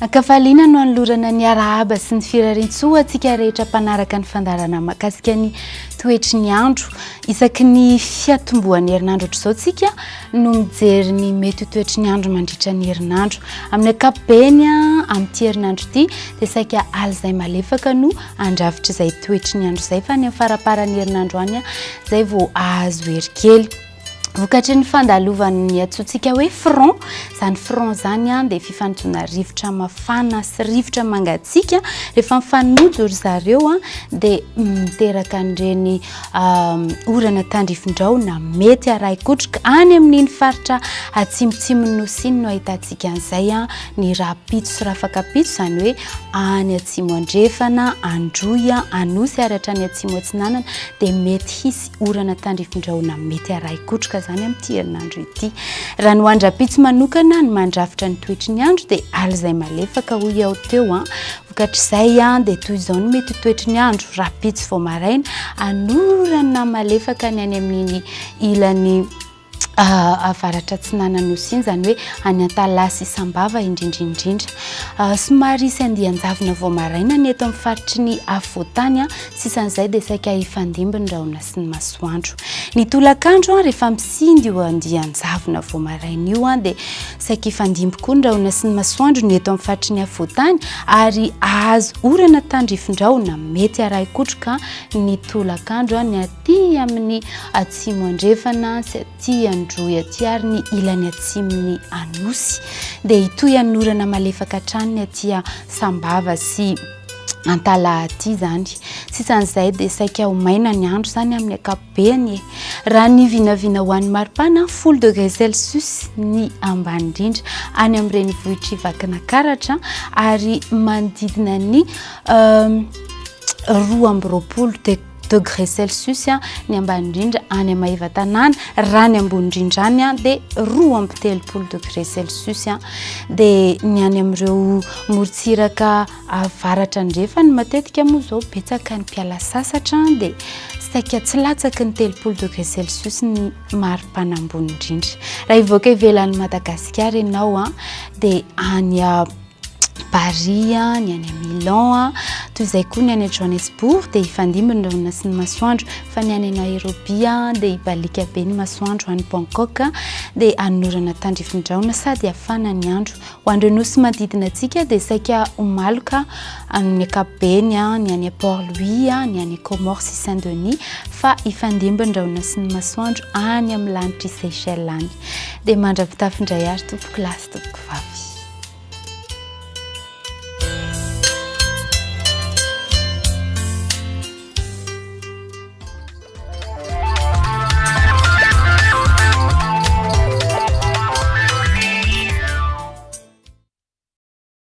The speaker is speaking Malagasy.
Akafaliana no anolorana ny arahaba sy ny firarintsoa atsika rehetra mpanaraka ny fandarana mahakasika ny toetry ny andro. Isaky ny fiatomboan'ny herinandro ohatr'izao tsika no mijery ny mety toetry ny andro mandritra ny herinandro. Amin'ny ankapobeny amin'ity herinandro ity dia saika aly izay malefaka no andravitra izay toetry ny andro izay fa ny faraparan'ny herinandro any izay vao azo hery kely. Vokatry ny fandalovan'ny atsotsika hoe front, izany front izany dia fifantoana rivotra mafana sy rivotra mangatsiaka. Rehefa mifanojo ry zareo dia miteraka an'ireny orana tandrifin-drahona mety arahi-kotroka any amin'iny faritra atsimotsimon'ny nosy iny no ahitantsika an'izay ny rapitso sy rafakapitso, izany hoe any atsimo andrefana, androy, anosy ary hatrany atsimo atsinanana dia mety hisy orana tandrifin-drahona mety arahi-kotroka zany amin'ity herinandro ity. Raha ny andra-pitso manokana ny mandrafitra ny toetry ny andro dia aly izay malefaka hoy ao teo. Vokatr'izay dia toy izao no mety toetry ny andro. Rapitso vao maraina, anorana malefaka ny any amin'iny ilany avaratra atsinana nosy iny, izany hoe any Antalasy Isambava indrindrindrindra. Somary isy andian-javona vao maraina ny eto amin'ny faritry ny afovoantany, sisan'izay dia saika hifandimby ny rahona sy ny masoandro. Ny tolakandro rehefa misindy io andian-javona vao maraina io dia saika hifandimby koa ny rahona sy ny masoandro ny eto amin'ny faritry ny afovoantany, ary azo orana tandrifin-drahona mety arahi-kotroka ny tolakandro ny aty amin'ny atsimo andrefana sy aty androy aty ary ny ilany atsimony anosy dia itoy anorana malefaka hatrany ny aty Sambava sy Antalahy zany. Sisan'izay dia saika ho maina ny andro zany amin'ny ankapobeny. Raha ny vinavina ho an'ny maripana 10°C ny ambany indrindra any amin'ireny vohitra vakina karatra ary manodidina ny 12°C ny ambany indrindra any Maheva-Tanàna. Raha ny ambony indrindra any dia 12°C dia ny any amin'ireo morontsiraka avaratra andrefa ny matetika moa izao betsaka ny mpiala sasatra dia saika tsy latsaky ny 30°C ny maripana ambony indrindra. Raha hivoaka ivelan'ny Madagasikara ianao dia any Paris, ny any Milan, toy izay koa ny any Johannesburg dia hifandimby ny rahona sy ny masoandro, fa ny any Nairobi dia hibalika be ny masoandro, any Bangkok dia anorana tandrifin-drahona sady hafana ny andro. Ho an'ireo nosy manodidina antsika dia saika ho maloka ny ankapobeny, ny any Port-Louis, ny any Comores sy Saint-Denis, fa hifandimby ny rahona sy ny masoandro any amin'ny lanitra Seychelles any. Dia mandra-pitafindray ary tompoko lasy tompoko vavy.